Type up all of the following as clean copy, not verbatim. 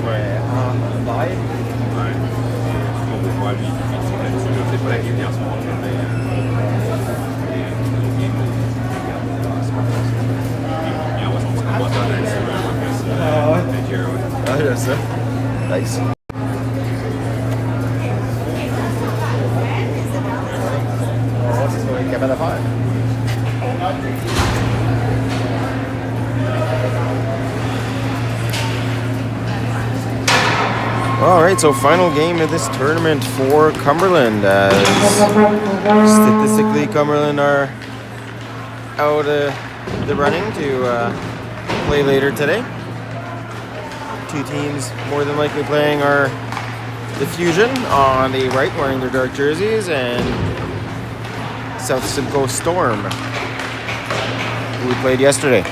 Ouais, pareil. Ouais. On peut voir lui, c'est pas la game hier soir, mais il envoie son petit moteur là-dessus, Ah ouais. Ah, j'aime ça. Nice. On va voir si on est capable de faire. All right, so final game of this tournament for Cumberland. Statistically, Cumberland are out of the running to play later today. Two teams more than likely playing are the Fusion on the right, wearing their dark jerseys, and South Simcoe Storm, who we played yesterday.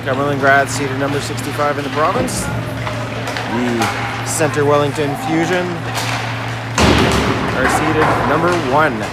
Cumberland grads seated number 65 in the province. The Center Wellington Fusion are seated number 1.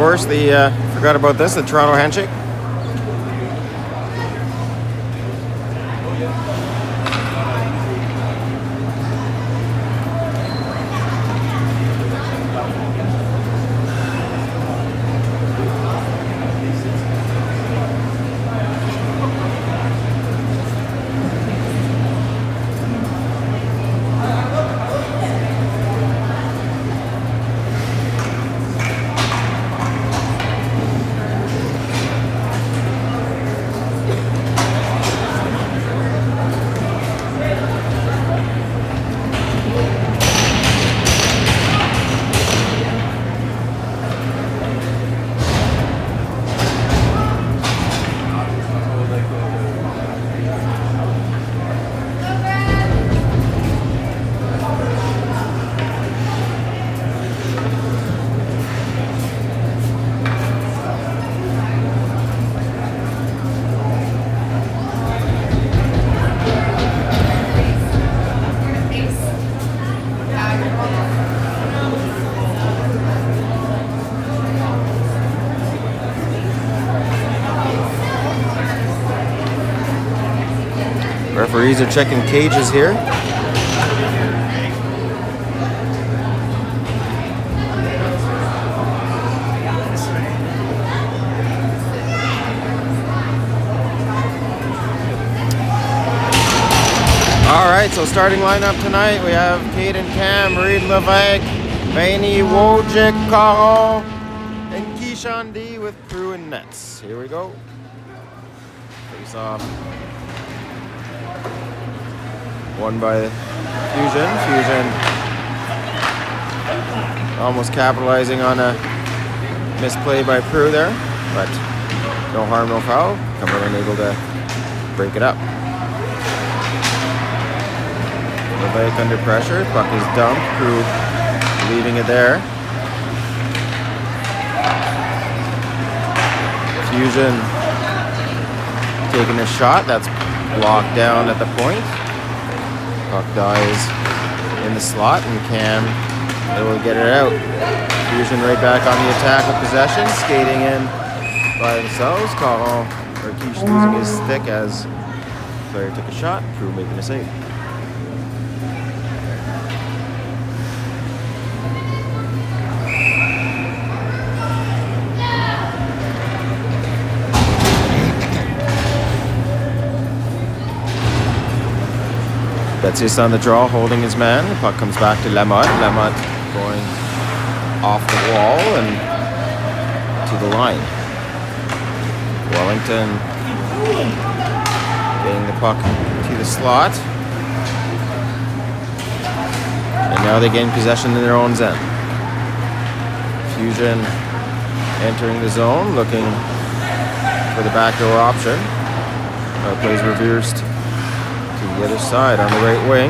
course, the forgot about this, the Toronto handshake. Referees are checking cages here. All right, so starting lineup tonight, we have Caden Cam, Reed Levesque, Vaney Wojcik, Caron, and Keyshawn D with Crew and Nets. Here we go. Face off. Won by Fusion. Fusion almost capitalizing on a misplay by Prue there, but no harm, no foul. Cumberland able to break it up. Levesque under pressure. Puck is dumped. Prue leaving it there. Fusion taking a shot. That's blocked down at the point. Puck dies in the slot, and Cam able to get it out. Fusion right back on the attack with possession, skating in by themselves. Caron or Keish losing his stick as player took a shot. Prue making a save. Betsis on the draw, holding his man. The puck comes back to Lamotte. Lamotte going off the wall and to the line. Wellington getting the puck to the slot. And now they gain possession in their own zone. Fusion entering the zone, looking for the backdoor option. Plays reversed the other side on the right wing.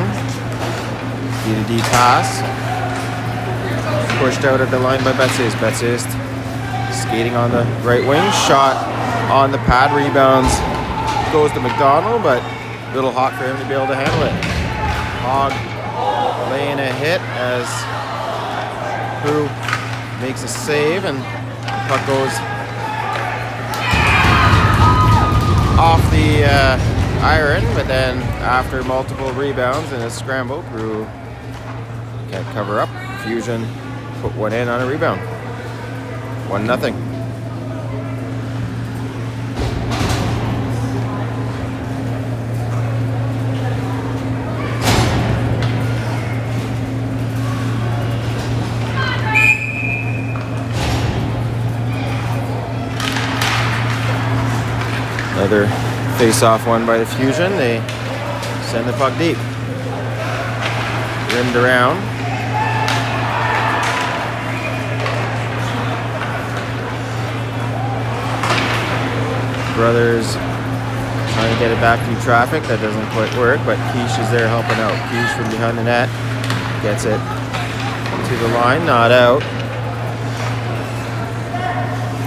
D-to-D pass. Pushed out at the line by Betsis. Betsis skating on the right wing. Shot on the pad. Rebounds. Goes to McDonald, but a little hot for him to be able to handle it. Hogg laying a hit as Prue makes a save, and the puck goes off the iron, but then after multiple rebounds and a scramble, Prue can't cover up. Fusion put one in on a rebound. 1-0. Another face-off won by the Fusion. They send the puck deep. Rimmed around. Brothers trying to get it back through traffic. That doesn't quite work, but Keish is there helping out. Keish from behind the net gets it to the line, not out.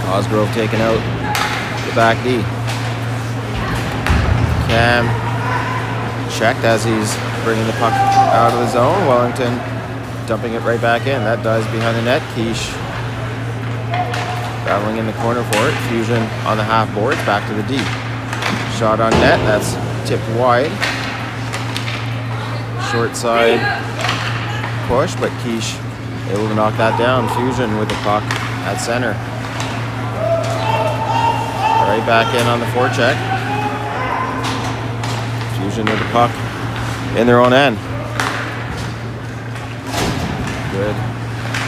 Cosgrove taking out the back D. Cam checked as he's bringing the puck out of the zone. Wellington dumping it right back in. That dies behind the net. Keish Battling in the corner for it. Fusion on the half boards, back to the D. Shot on net, that's tipped wide. Short side push, but Quiche able to knock that down. Fusion with the puck at center. Right back in on the forecheck. Fusion with the puck in their own end. Good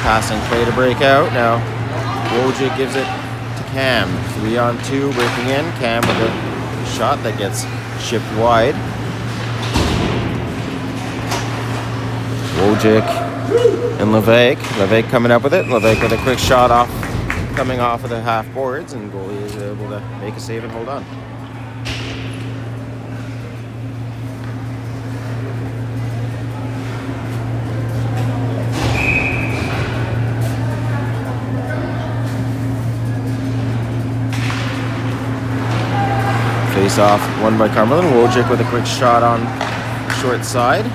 passing play to break out. Now Wojcik gives it to Cam. 3-on-2 breaking in. Cam with a shot that gets shipped wide. Wojcik and Levesque. Levesque coming up with it. Levesque with a quick shot off, coming off of the half boards, and goalie is able to make a save and hold on. Face off won by Cumberland. Wojcik with a quick shot on short side.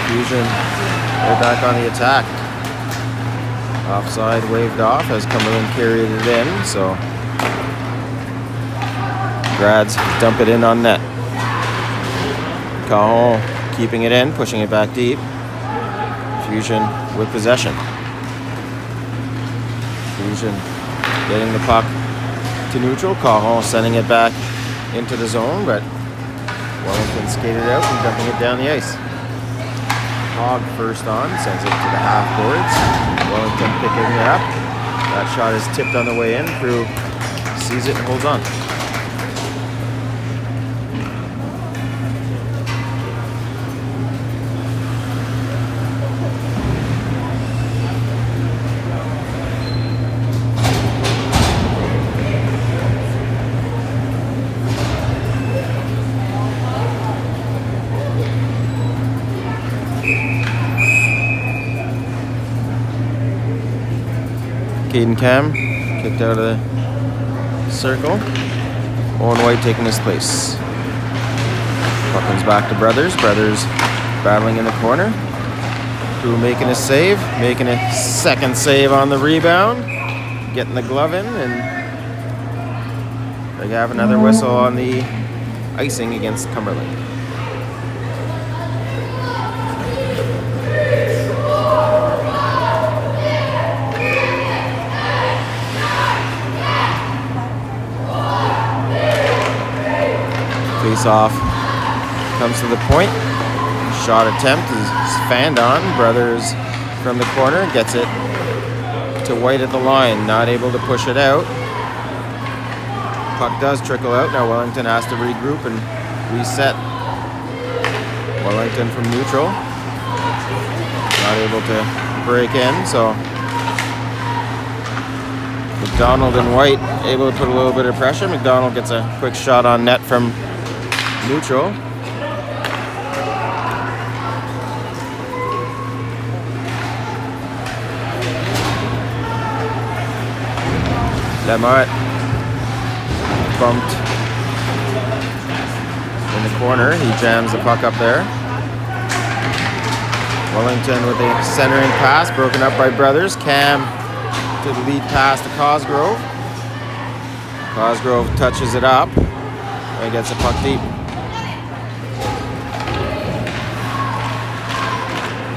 Fusion way back on the attack. Offside waved off as Cumberland carried it in, so Grads dump it in on net. Cajon keeping it in, pushing it back deep. Fusion with possession. Fusion getting the puck to neutral. Cajon sending it back into the zone, but Wellington skated out and dumping it down the ice. Hogg first on, sends it to the half boards. Wellington picking it up. That shot is tipped on the way in. Crew sees it and holds on. Caden Cam kicked out of the circle. Owen White taking his place. Puck comes back to Brothers. Brothers battling in the corner. Crew making a save, making a second save on the rebound, getting the glove in, and they have another whistle on the icing against Cumberland. Face-off comes to the point. Shot attempt is fanned on. Brothers from the corner gets it to White at the line. Not able to push it out. Puck does trickle out. Now Wellington has to regroup and reset. Wellington from neutral. Not able to break in, so McDonald and White able to put a little bit of pressure. McDonald gets a quick shot on net from neutral. Lemart bumped in the corner. He jams the puck up there. Wellington with a centering pass, broken up by Brothers. Cam to the lead pass to Cosgrove. Cosgrove touches it up and gets the puck deep.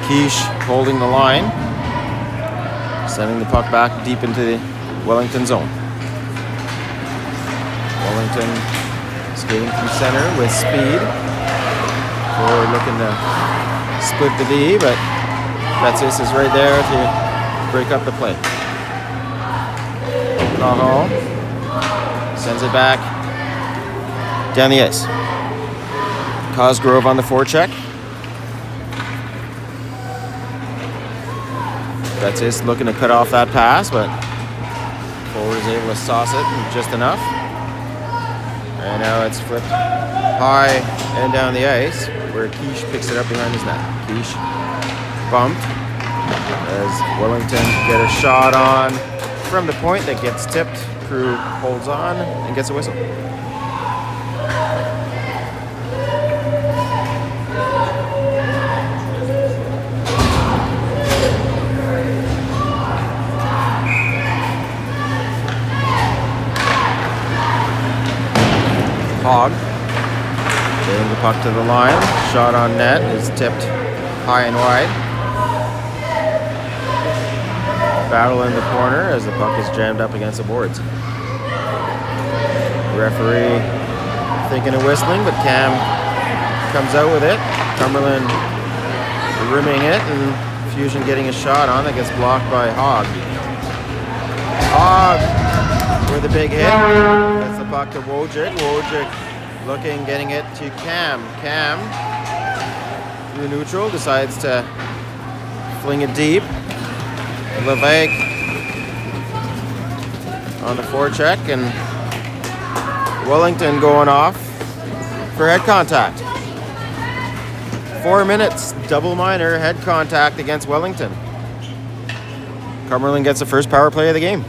Quiche holding the line, sending the puck back deep into the Wellington zone. Wellington skating through center with speed. Forward looking to split the D, but Betsis is right there to break up the play. Cajon sends it back down the ice. Cosgrove on the forecheck. Betsis looking to cut off that pass, but forward is able to sauce it just enough. And now it's flipped high and down the ice, where Quiche picks it up behind his net. Quiche bumped as Wellington get a shot on from the point that gets tipped. Crew holds on and gets a whistle. puck to the line. Shot on net is tipped high and wide. Battle in the corner as the puck is jammed up against the boards. Referee thinking of whistling, but Cam comes out with it. Cumberland rimming it, and Fusion getting a shot on that gets blocked by Hogg. Hogg with a big hit. Gets the puck to Wojcik. Wojcik looking, getting it to Cam. Cam through neutral, decides to fling it deep. Levesque on the forecheck, and Wellington going off for head contact. 4 minutes, double minor, head contact against Wellington. Cumberland gets the first power play of the game.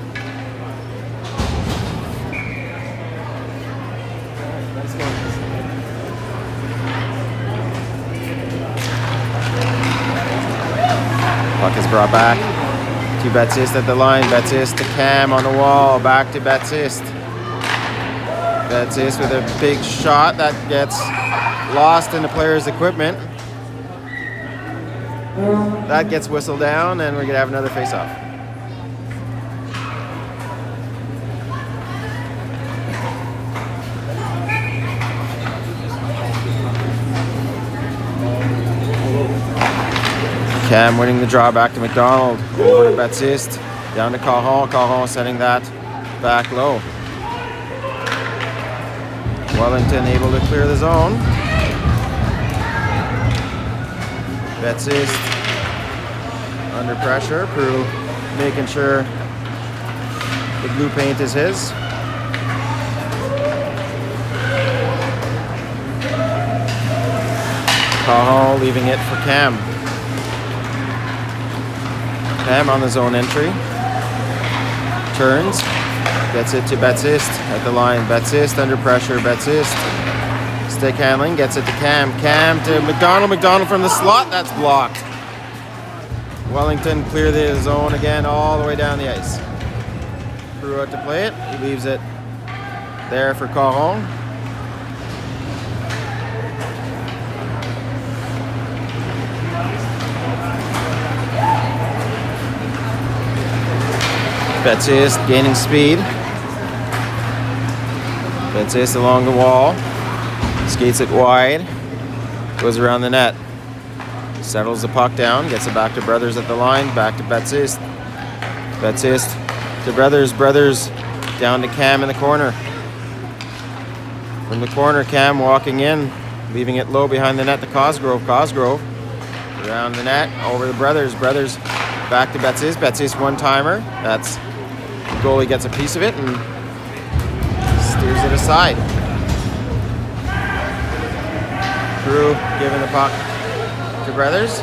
Puck is brought back to Baptiste at the line. Baptiste to Cam on the wall. Back to Baptiste. Baptiste with a big shot that gets lost in the player's equipment. That gets whistled down, and we're going to have another face-off. Cam winning the draw back to McDonald. Over to Baptiste. Down to Cajon. Cajon sending that back low. Wellington able to clear the zone. Baptiste under pressure. Prue making sure the blue paint is his. Cajon leaving it for Cam. Cam on the zone entry. Turns. Gets it to Baptiste at the line. Baptiste under pressure. Baptiste. Stick handling. Gets it to Cam. Cam to McDonald. McDonald from the slot. That's blocked. Wellington clear the zone again all the way down the ice. Prue out to play it. He leaves it there for Caron. Baptiste gaining speed. Baptiste along the wall. Skates it wide. Goes around the net. Settles the puck down. Gets it back to Brothers at the line. Back to Baptiste. Baptiste to Brothers. Brothers down to Cam in the corner. From the corner, Cam walking in. Leaving it low behind the net to Cosgrove. Cosgrove around the net. Over to Brothers. Brothers back to Baptiste. Baptiste one-timer. That's the goalie gets a piece of it and steers it aside. Prue giving the puck to Brothers.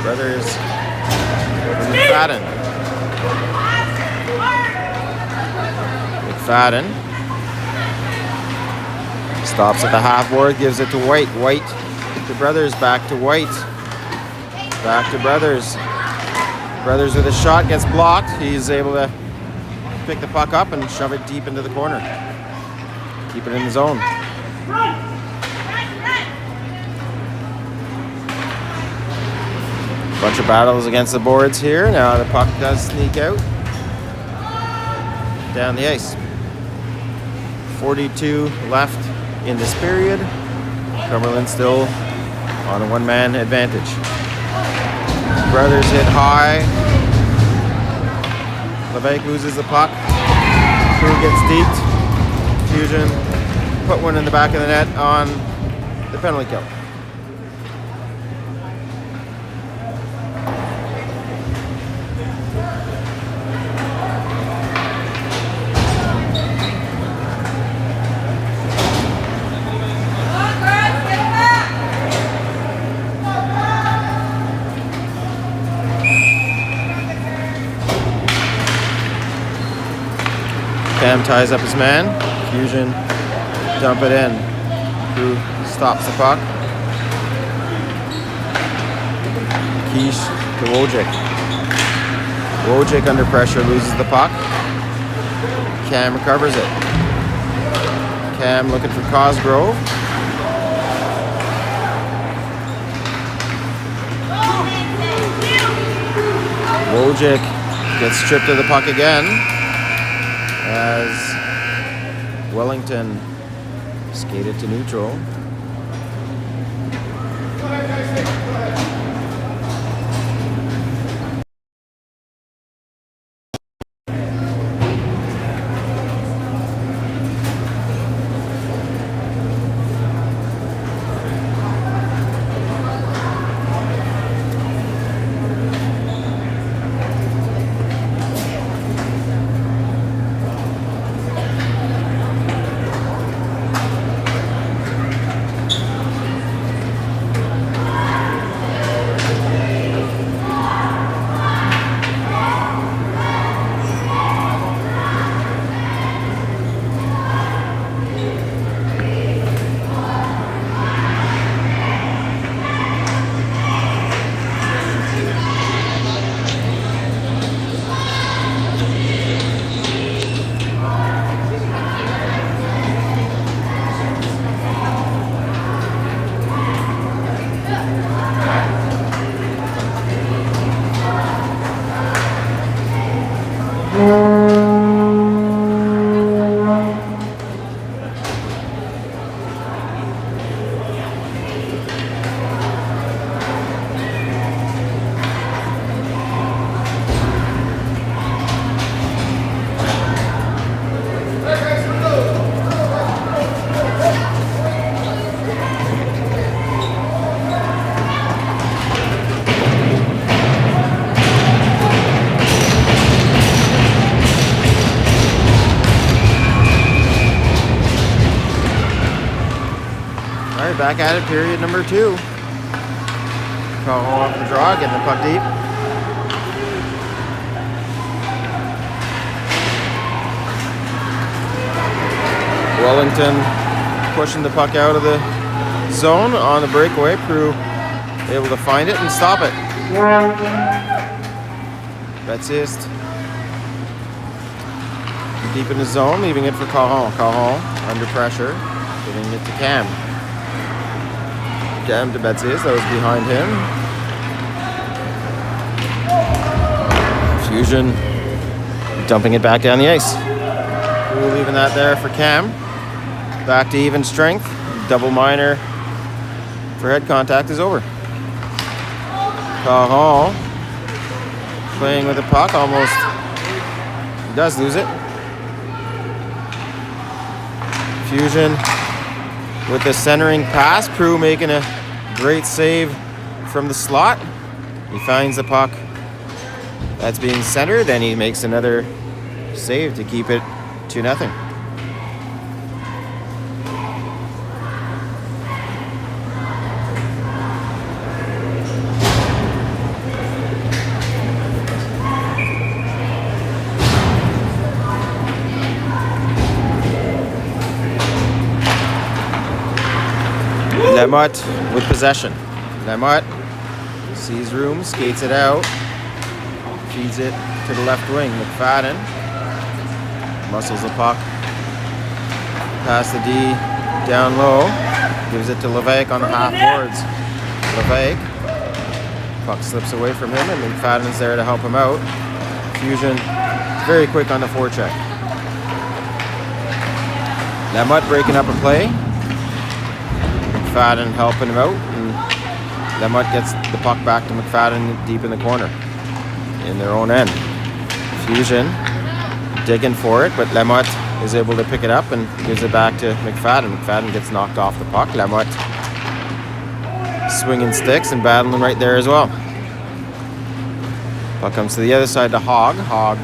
Brothers over McFadden. McFadden stops at the half board, gives it to White. White to Brothers, back to White. Back to Brothers. Brothers with a shot, gets blocked. He's able to pick the puck up and shove it deep into the corner. Keep it in the zone. Bunch of battles against the boards here. Now the puck does sneak out down the ice. 42 left in this period. Cumberland still on a one-man advantage. Brothers hit high. Levesque loses the puck. Prue gets deked. Fusion put one in the back of the net on the penalty kill. Cam ties up his man. Fusion dump it in. Prue stops the puck. Quiche to Wojcik. Wojcik under pressure loses the puck. Cam recovers it. Cam looking for Cosgrove. Wojcik gets stripped of the puck again as Wellington skated to neutral. Back at it, period number 2. Call off the draw, getting the puck deep. Wellington pushing the puck out of the zone on the breakaway. Prue able to find it and stop it. Betsist deep in the zone, leaving it for Caron. Caron under pressure, giving it to Cam. Cam to Betsist, that was behind him. Fusion dumping it back down the ice. We're leaving that there for Cam. Back to even strength. Double minor for head contact is over. Caron playing with the puck, almost does lose it. Fusion with the centering pass. Prue making a great save from the slot. He finds the puck that's being centered, and he makes another save to keep it 2-0. Lamotte with possession. Lamotte sees room, skates it out, feeds it to the left wing. McFadden muscles the puck past the D down low, gives it to Levesque on the half boards. Levesque, puck slips away from him, and McFadden's there to help him out. Fusion very quick on the forecheck. Lamotte breaking up a play. McFadden helping him out, and Lamotte gets the puck back to McFadden deep in the corner in their own end. Fusion digging for it, but Lamotte is able to pick it up and gives it back to McFadden. McFadden gets knocked off the puck. Lamotte swinging sticks and battling right there as well. Puck comes to the other side to Hogg. Hogg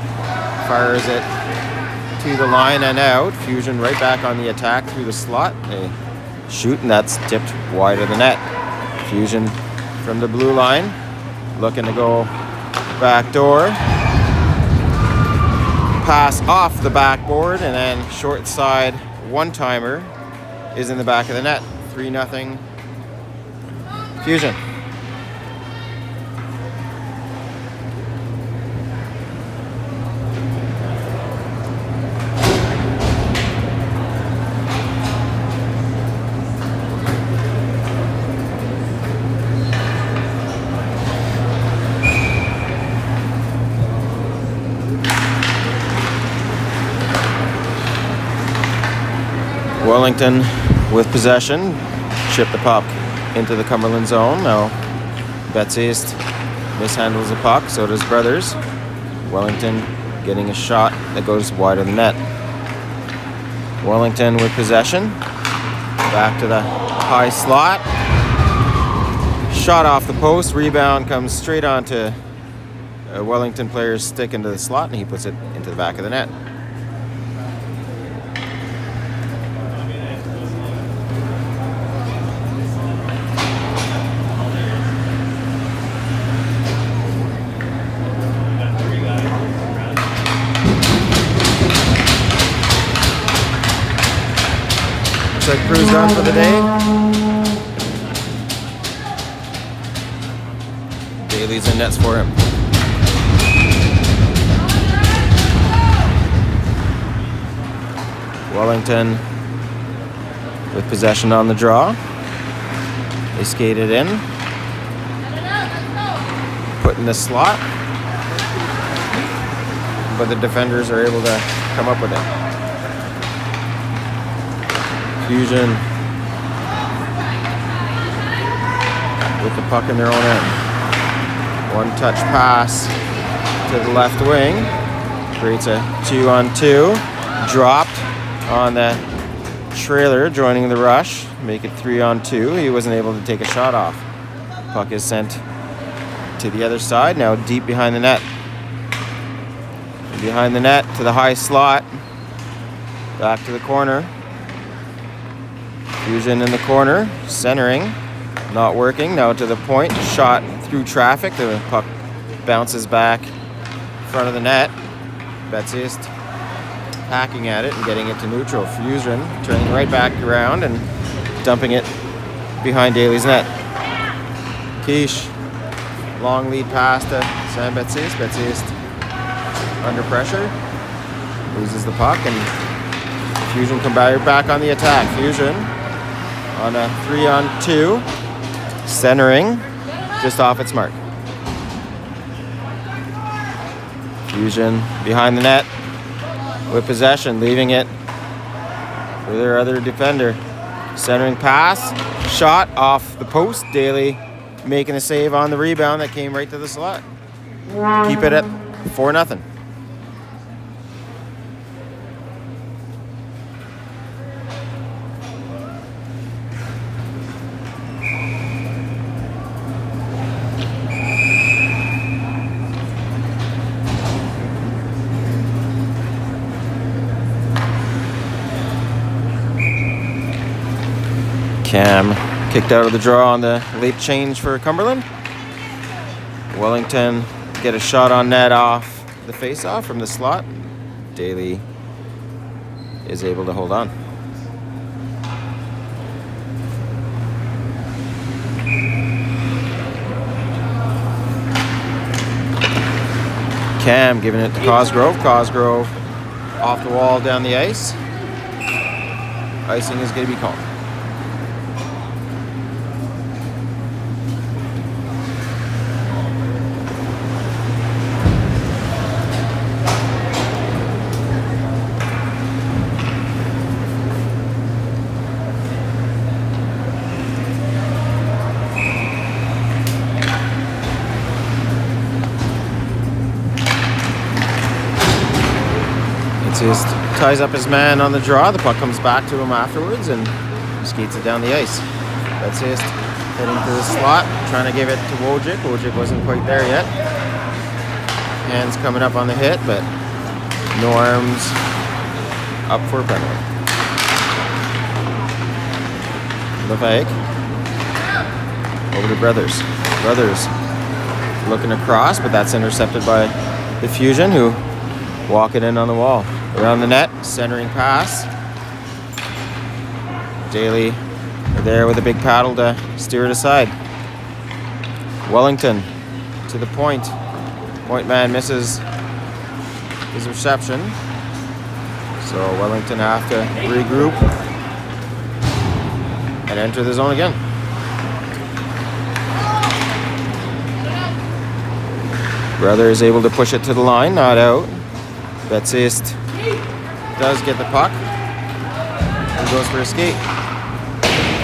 fires it to the line and out. Fusion right back on the attack through the slot. They shoot, and that's tipped wide of the net. Fusion from the blue line, looking to go back door. Pass off the backboard, and then short side one-timer is in the back of the net. 3-0 Fusion. Wellington with possession. Chip the puck into the Cumberland zone. Now Betsyst mishandles the puck, so does Brothers. Wellington getting a shot that goes wide of the net. Wellington with possession. Back to the high slot. Shot off the post. Rebound comes straight onto a Wellington player's stick into the slot, and he puts it into the back of the net. Looks like Crew's done for the day. Daly's in nets for him. Wellington with possession on the draw. They skated in. Put in the slot. But the defenders are able to come up with it. Fusion with the puck in their own end. One-touch pass to the left wing. Creates a 2-on-2. Dropped on the trailer, joining the rush. Make it 3-on-2. He wasn't able to take a shot off. Puck is sent to the other side. Now deep behind the net. Behind the net to the high slot. Back to the corner. Fusion in the corner. Centering. Not working. Now to the point. Shot through traffic. The puck bounces back in front of the net. Betsyst hacking at it and getting it to neutral. Fusion turning right back around and dumping it behind Daly's net. Quiche. Long lead pass to Sam Betsyst. Betsyst under pressure. Loses the puck and Fusion come back on the attack. Fusion on a 3-on-2. Centering. Just off its mark. Fusion behind the net with possession, leaving it for their other defender. Centering pass, shot off the post. Daly making a save on the rebound that came right to the slot. Keep it at 4-0. Cam kicked out of the draw on the late change for Cumberland. Wellington get a shot on net off the face-off from the slot. Daly is able to hold on. Cam giving it to Cosgrove. Cosgrove off the wall down the ice. Icing is going to be called. Just ties up his man on the draw. The puck comes back to him afterwards and skates it down the ice. That's it. Heading to the slot, trying to give it to Wojcik. Wojcik wasn't quite there yet. Hands coming up on the hit, but no arms up for a penalty. Lefebvre over to Brothers. Brothers looking across, but that's intercepted by the Fusion, who walk it in on the wall. Around the net, centering pass. Daly there with a big paddle to steer it aside. Wellington to the point. Point man misses his reception. So Wellington have to regroup and enter the zone again. Brother is able to push it to the line, not out. Betsyst does get the puck. goes for a skate.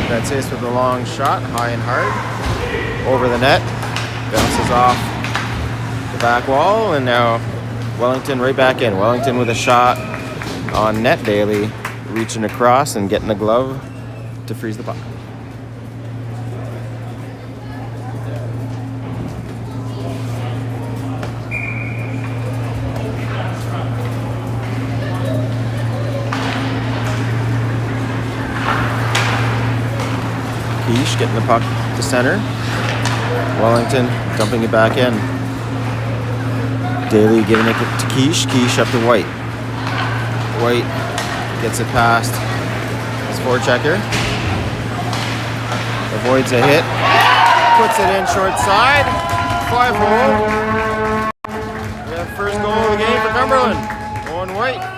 That's Ace with a long shot, high and hard. Over the net. Bounces off the back wall, and now Wellington right back in. Wellington with a shot on net. Daly reaching across and getting the glove to freeze the puck. Quiche getting the puck to center. Wellington dumping it back in. Daly giving it to Quiche. Quiche up to White. White gets it past his forechecker. Avoids a hit. Puts it in short side. 5-hole. We have first goal of the game for Cumberland. Owen White.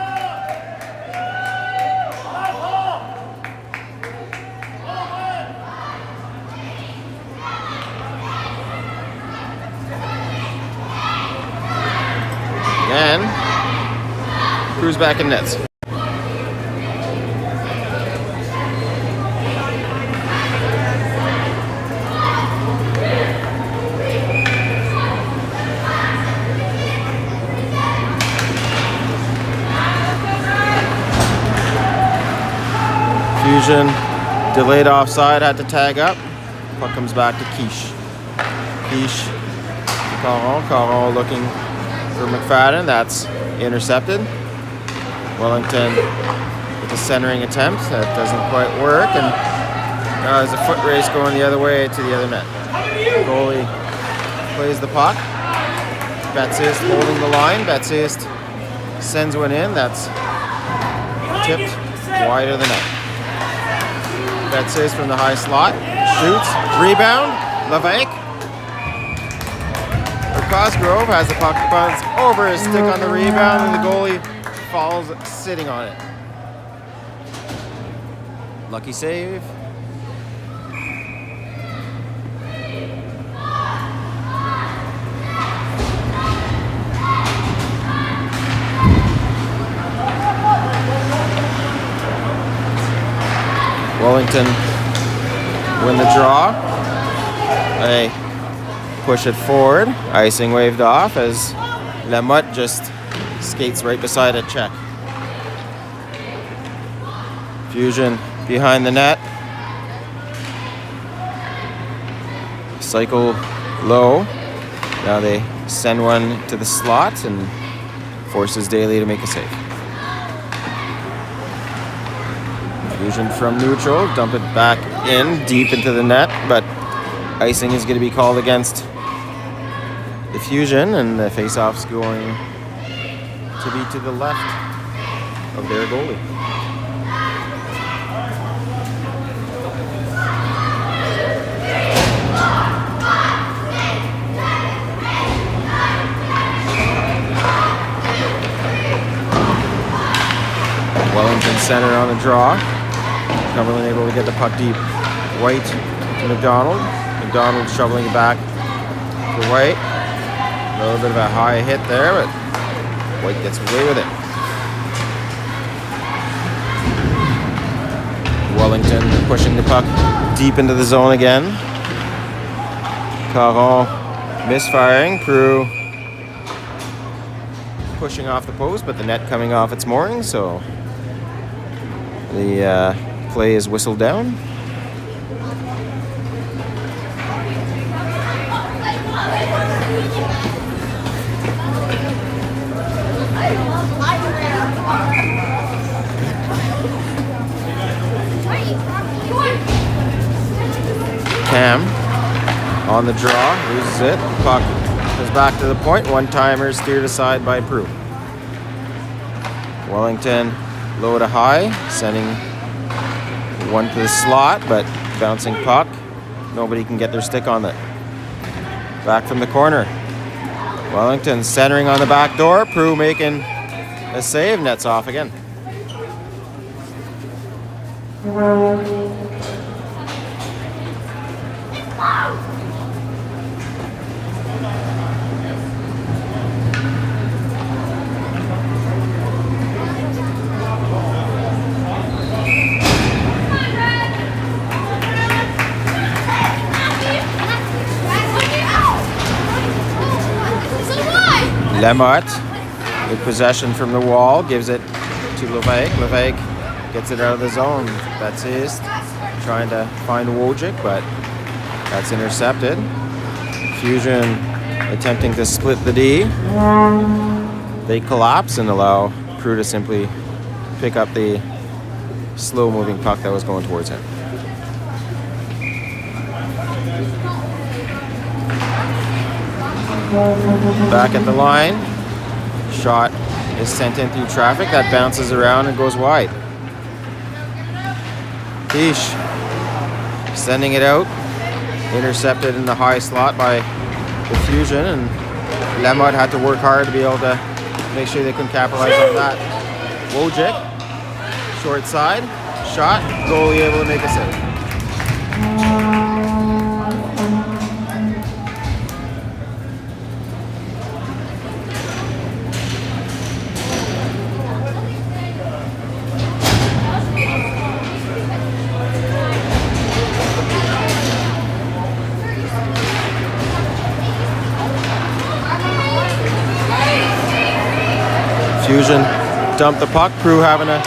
And Crew's back in nets. Fusion delayed offside, had to tag up. Puck comes back to Quiche. Quiche to Caron. Caron looking for McFadden. That's intercepted. Wellington with a centering attempt. That doesn't quite work. And now there's a foot race going the other way to the other net. Goalie plays the puck. Baptiste holding the line. Baptiste sends one in. That's tipped wide of the net. Baptiste from the high slot. Shoots. Rebound. Levesque. Cosgrove has the puck, bounce over his stick on the rebound, and the goalie falls sitting on it. Lucky save. Wellington win the draw. They push it forward. Icing waved off as Lamotte just skates right beside a check. Fusion behind the net. Cycle low. Now they send one to the slot and forces Daly to make a save. Fusion from neutral, dump it back in, deep into the net, but icing is going to be called against the Fusion, and the face-off's going to be to the left of their goalie. Wellington center on the draw. Cumberland able to get the puck deep. White to McDonald. McDonald shoveling it back to White. A little bit of a high hit there, but White gets away with it. Wellington pushing the puck deep into the zone again. Caron misfiring. Crew pushing off the post, but the net coming off its moorings, so the play is whistled down. Cam on the draw, loses it. Puck goes back to the point. One-timer steered aside by Prue. Wellington low to high, sending one to the slot, but bouncing puck. Nobody can get their stick on it. Back from the corner. Wellington centering on the back door. Prue making a save. Nets off again. Lamotte with possession from the wall, gives it to Levesque. Levesque gets it out of the zone. Baptiste trying to find Wojcik, but that's intercepted. Fusion attempting to split the D. They collapse and allow Prue to simply pick up the slow-moving puck that was going towards him. Back at the line. Shot is sent in through traffic. That bounces around and goes wide. Tish sending it out. Intercepted in the high slot by the Fusion, and Lamotte had to work hard to be able to make sure they couldn't capitalize on that. Wojcik, short side, shot, goalie able to make a save. Fusion dumped the puck. Prue having to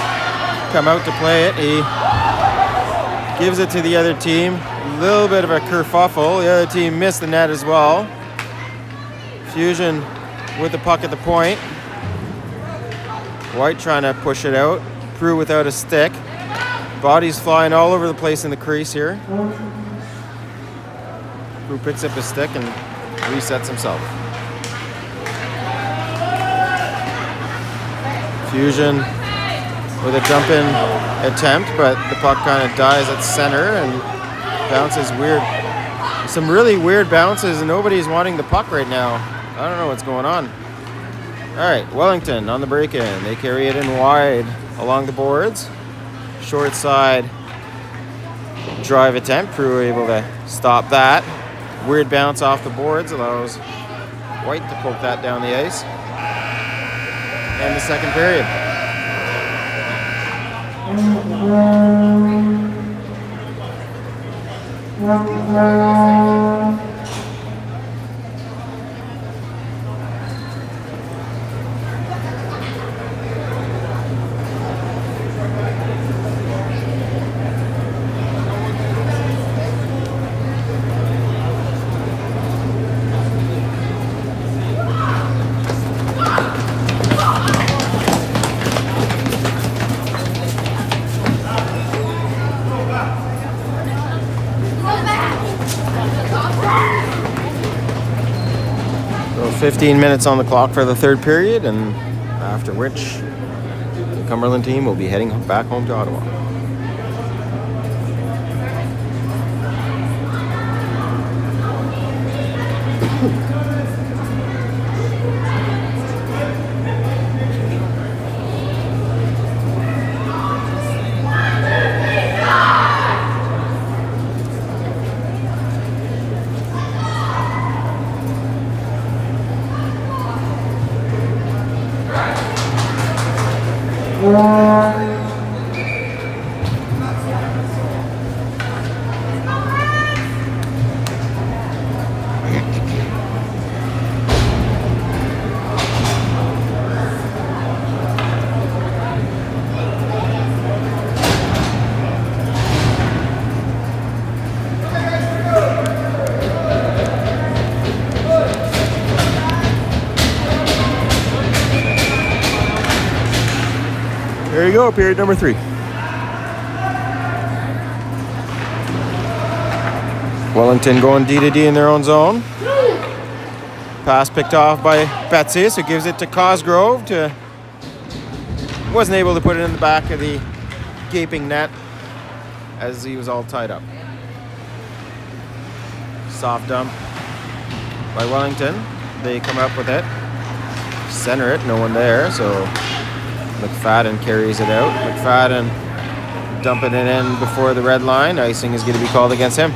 come out to play it. He gives it to the other team. A little bit of a kerfuffle. The other team missed the net as well. Fusion with the puck at the point. White trying to push it out. Prue without a stick. Bodies flying all over the place in the crease here. Prue picks up his stick and resets himself. Fusion with a jump-in attempt, but the puck kind of dies at center and bounces weird. Some really weird bounces, and nobody's wanting the puck right now. I don't know what's going on. All right, Wellington on the break-in. They carry it in wide along the boards. Short side drive attempt. Prue able to stop that. Weird bounce off the boards allows White to poke that down the ice. And the second period. So 15 minutes on the clock for the third period, and after which the Cumberland team will be heading back home to Ottawa. There you go, period number 3. Wellington going D to D in their own zone. Pass picked off by Baptiste, who gives it to Cosgrove. Wasn't able to put it in the back of the gaping net as he was all tied up. Soft dump by Wellington. They come up with it. Center it, no one there, so McFadden carries it out. McFadden dumping it in before the red line. Icing is going to be called against him.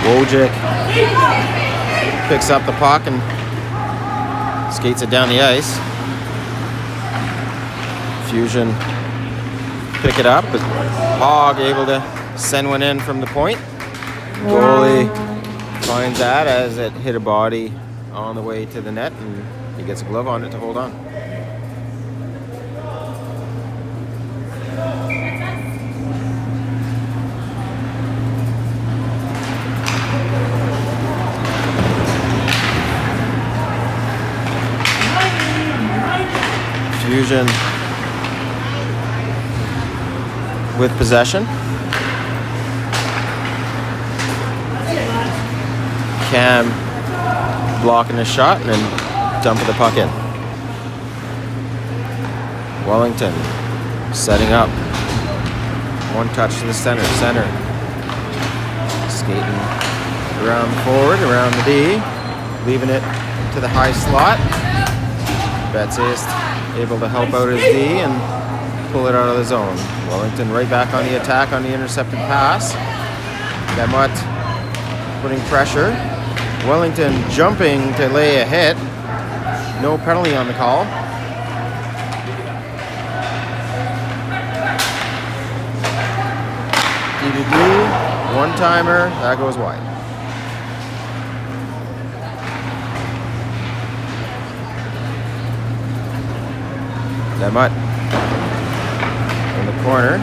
Wojcik picks up the puck and skates it down the ice. Fusion pick it up, but Hogg able to send one in from the point. Goalie finds that as it hit a body on the way to the net, and he gets a glove on it to hold on. Fusion with possession. Cam blocking the shot and then dumping the puck in. Wellington setting up. One touch to the center. Skating around forward, around the D. Leaving it to the high slot. Betzius able to help out his D and pull it out of the zone. Wellington right back on the attack on the intercepted pass. Demott putting pressure. Wellington jumping to lay a hit. No penalty on the call. D2D, one-timer, that goes wide. Demott in the corner.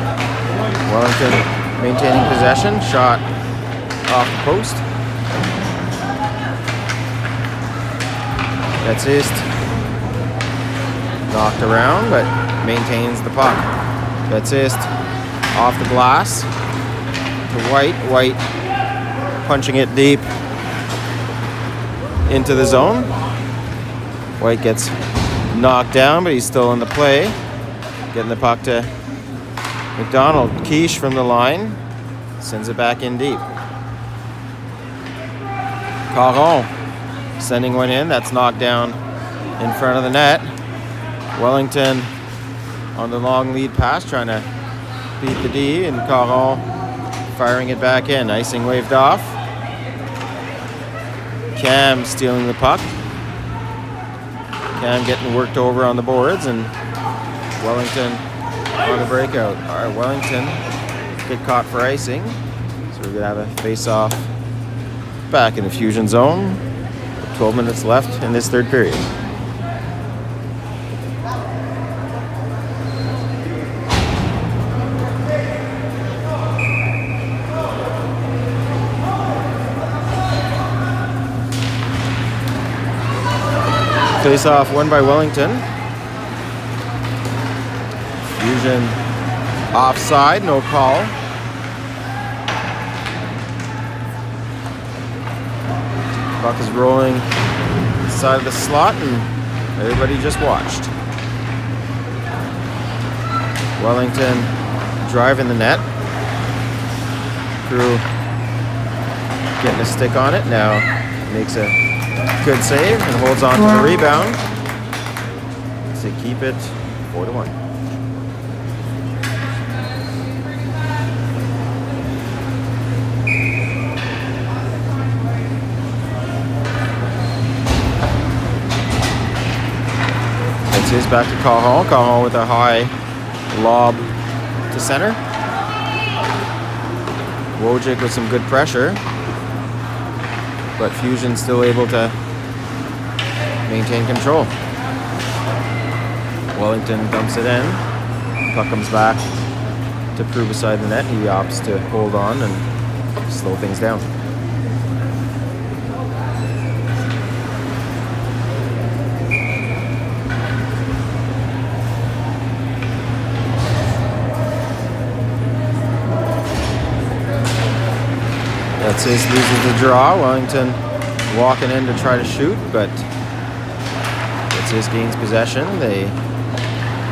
Wellington maintaining possession. Shot off the post. Betzius knocked around, but maintains the puck. Betzius off the glass to White. White punching it deep into the zone. White gets knocked down, but he's still in the play. Getting the puck to McDonald. Quiche from the line sends it back in deep. Caron sending one in. That's knocked down in front of the net. Wellington on the long lead pass, trying to beat the D, and Caron firing it back in. Icing waved off. Cam stealing the puck. Cam getting worked over on the boards, and Wellington on the breakout. All right, Wellington get caught for icing, so we're gonna have a face-off back in the Fusion zone. 12 minutes left in this third period. Face-off won by Wellington. Fusion offside, no call. Puck is rolling inside of the slot, and everybody just watched. Wellington driving the net. Crew getting a stick on it. Now makes a good save and holds on to the rebound to keep it 4-1. It's back to Caron. Caron with a high lob to center. Wojcik with some good pressure, but Fusion still able to maintain control. Wellington dumps it in. Puck comes back to Prue beside the net. He opts to hold on and slow things down. Betzius loses the draw. Wellington walking in to try to shoot, but Betzius gains possession. They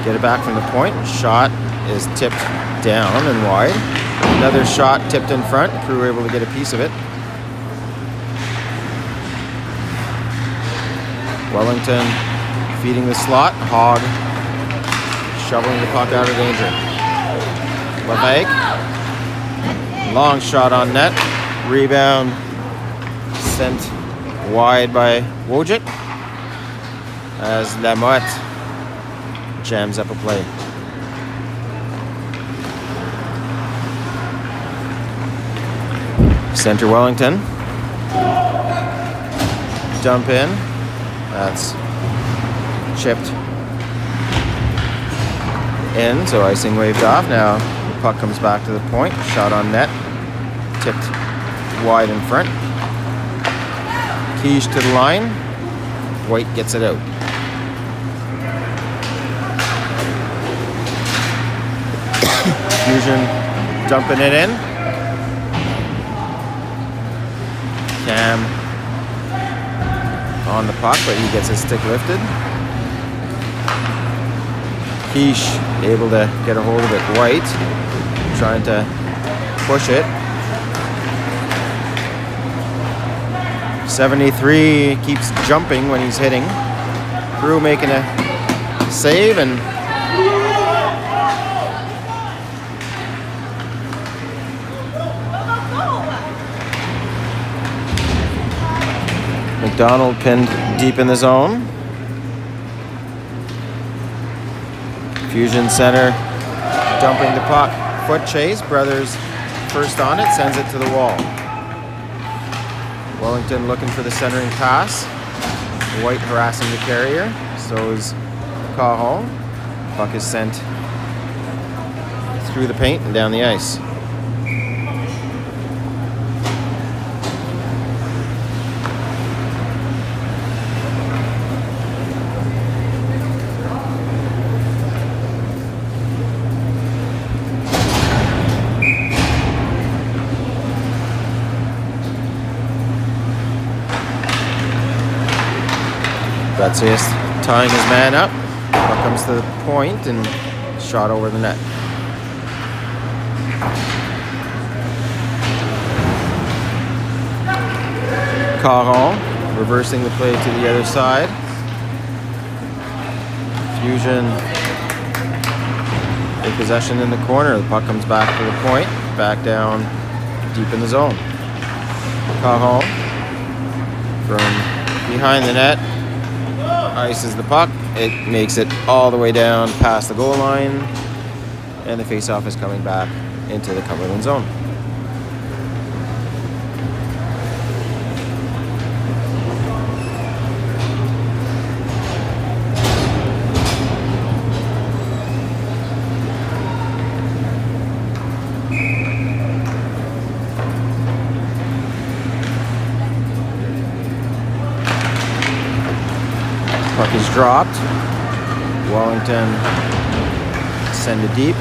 get it back from the point. Shot is tipped down and wide. Another shot tipped in front. Crew were able to get a piece of it. Wellington feeding the slot. Hogg shoveling the puck out of danger. Levesque. Long shot on net. Rebound sent wide by Wojcik as Lamotte jams up a play. Center Wellington. Dump in. That's chipped in, so icing waved off. Now the puck comes back to the point. Shot on net. Tipped wide in front. Quiche to the line. White gets it out. Fusion dumping it in. Cam on the puck, but he gets his stick lifted. Quiche able to get a hold of it. White trying to push it. 73 keeps jumping when he's hitting. Crew making a save, and McDonald pinned deep in the zone. Fusion center dumping the puck. Foot chase. Brothers first on it, sends it to the wall. Wellington looking for the centering pass. White harassing the carrier. So is Cahill. Puck is sent through the paint and down the ice. Betzius tying his man up. Puck comes to the point and shot over the net. Caron reversing the play to the other side. Fusion in possession in the corner. The puck comes back to the point, back down deep in the zone. Caron from behind the net. Ices the puck. It makes it all the way down past the goal line, and the faceoff is coming back into the Cumberland zone. Puck is dropped. Wellington send it deep.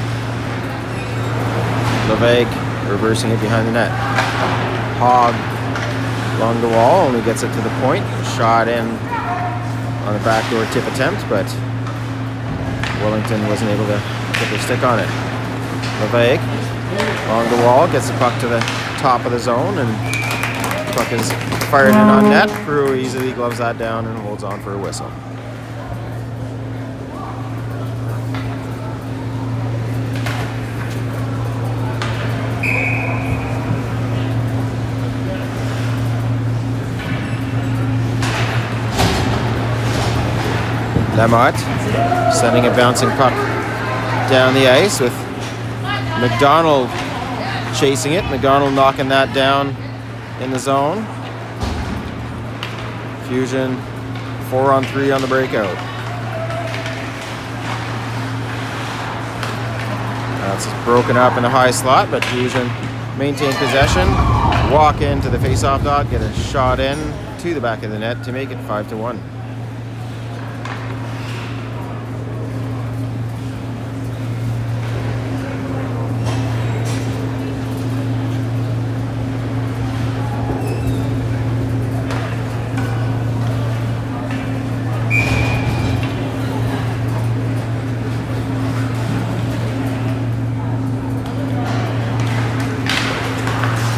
Levesque reversing it behind the net. Hogg along the wall, only gets it to the point. Shot in on the backdoor tip attempt, but Wellington wasn't able to put their stick on it. Levesque along the wall, gets the puck to the top of the zone, and the puck is fired in on net. Crew easily gloves that down and holds on for a whistle. Lamotte sending a bouncing puck down the ice with McDonald chasing it. McDonald knocking that down in the zone. Fusion 4-on-3 on the breakout. That's broken up in a high slot, but Fusion maintain possession, walk into the faceoff dot, get a shot in to the back of the net to make it 5-1.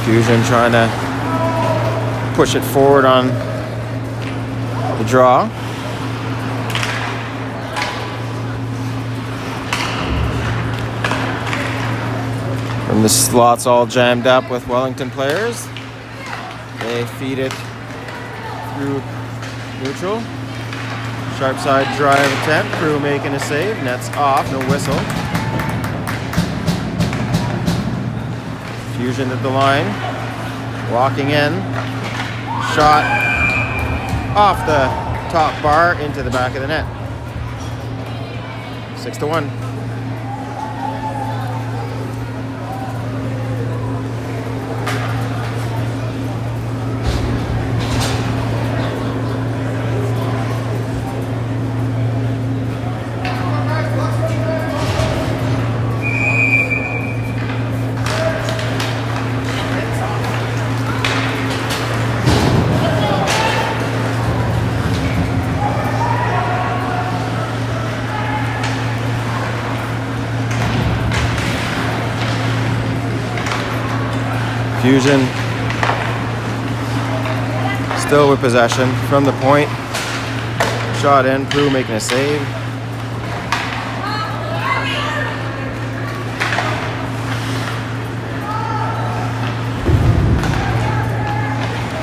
Fusion trying to push it forward on the draw. From the slots all jammed up with Wellington players. They feed it through neutral. Sharp side drive attempt. Crew making a save. Net's off. No whistle. Fusion at the line. Walking in. Shot off the top bar into the back of the net. 6-1. Fusion still with possession from the point. Shot in, Prue making a save.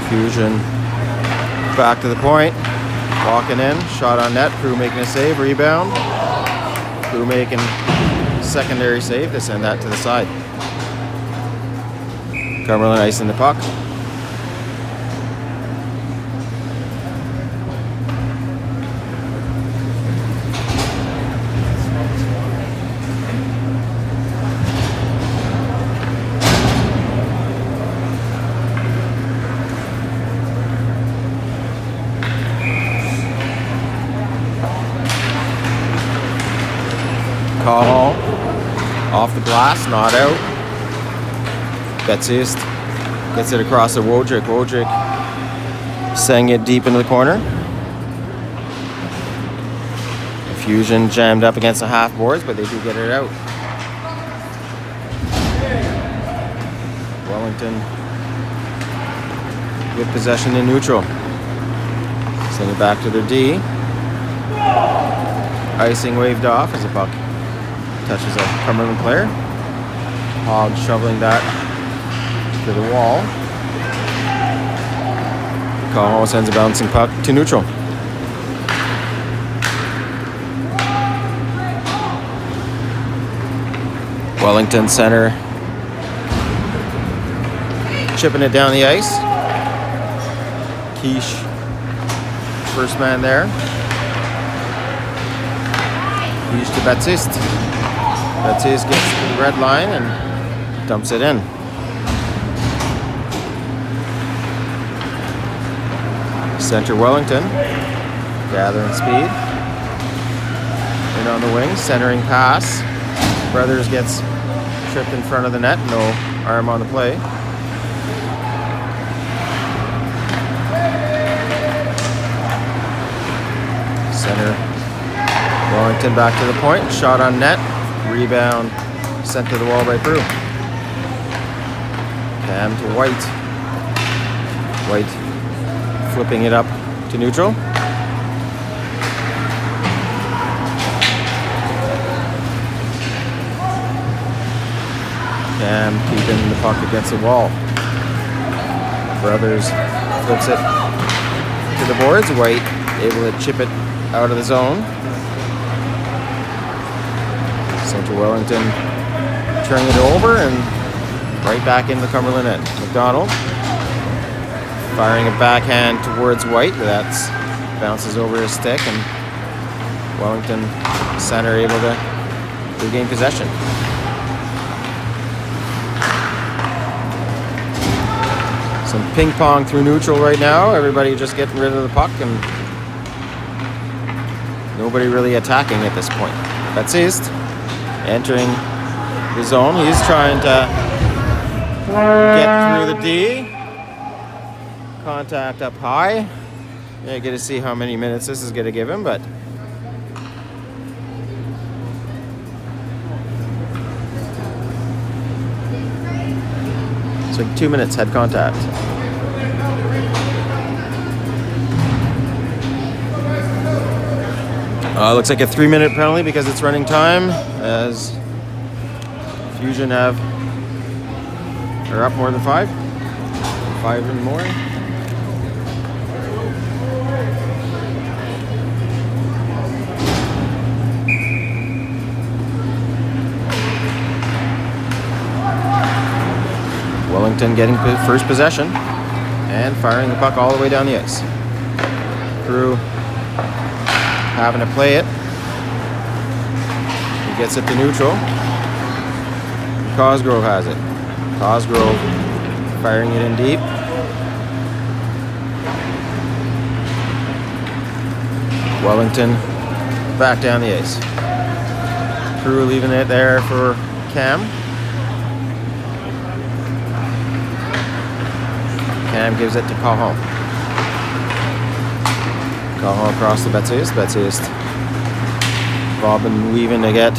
Fusion back to the point. Walking in, shot on net, Prue making a save, rebound. Prue making secondary save to send that to the side. Cumberland icing the puck. Call off the glass, not out. Betsist gets it across to Wojcik. Wojcik sang it deep into the corner. Fusion jammed up against the half boards, but they do get it out. Wellington with possession in neutral. Send it back to their D. Icing waved off as the puck touches a Cumberland player. Hogg shoveling that to the wall. Call sends a bouncing puck to neutral. Wellington center chipping it down the ice. Quiche first man there. Quiche to Baptiste. Baptiste gets to the red line and dumps it in. Center Wellington, gathering speed. In on the wing, centering pass. Brothers gets tripped in front of the net, no arm on the play. Center Wellington back to the point, shot on net, rebound sent to the wall by Prue. Cam to White. White flipping it up to neutral. Cam keeping the puck against the wall. Brothers flips it to the boards. White able to chip it out of the zone. Center Wellington turning it over and right back into the Cumberland end. McDonald firing a backhand towards White, but that's bounces over his stick, and Wellington center able to regain possession. Some ping pong through neutral right now. Everybody just getting rid of the puck and nobody really attacking at this point. Baptiste entering the zone. He's trying to get through the D. Contact up high. Yeah, get to see how many minutes this is going to give him, but it's like 2 minutes head contact. Looks like a 3-minute penalty because it's running time, as Fusion are up more than 5 and more. Wellington getting first possession and firing the puck all the way down the ice. Crew having to play it. He gets it to neutral. Cosgrove has it. Cosgrove firing it in deep. Wellington back down the ice. Crew leaving it there for Cam. Cam gives it to Cajon. Cajon across to Betzius. Betzius bobbing, weaving to get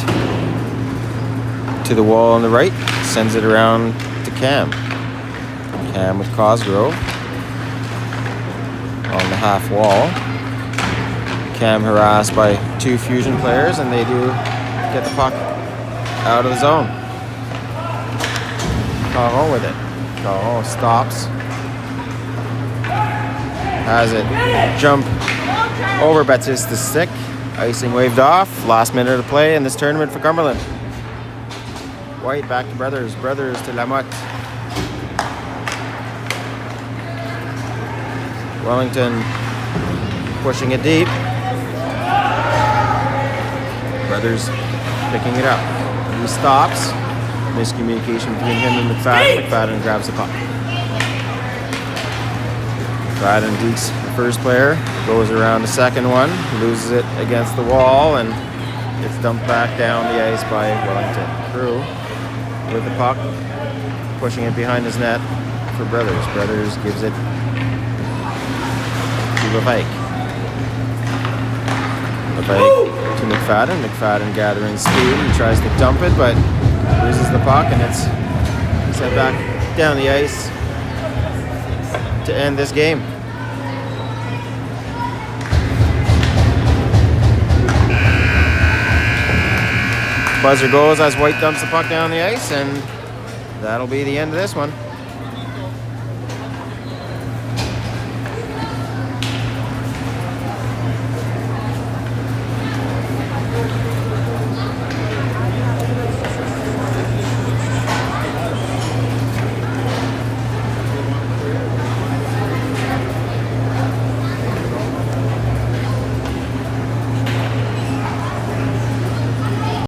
to the wall on the right. Sends it around to Cam. Cam with Cosgrove on the half wall. Cam harassed by two Fusion players, and they do get the puck out of the zone. Cajon with it. Cajon stops. Has it jump over Betzius the stick. Icing waved off. Last minute of play in this tournament for Cumberland. White back to Brothers. Brothers to Lamotte. Wellington pushing it deep. Brothers picking it up. He stops. Miscommunication between him and McFadden. McFadden grabs the puck. McFadden dekes the first player. Goes around the second one. Loses it against the wall and gets dumped back down the ice by Wellington. Crew with the puck. Pushing it behind his net for Brothers. Brothers gives it to Levesque. Levesque to McFadden. McFadden gathering speed. He tries to dump it, but loses the puck, and it's sent back down the ice to end this game. Buzzer goes as White dumps the puck down the ice, and that'll be the end of this one.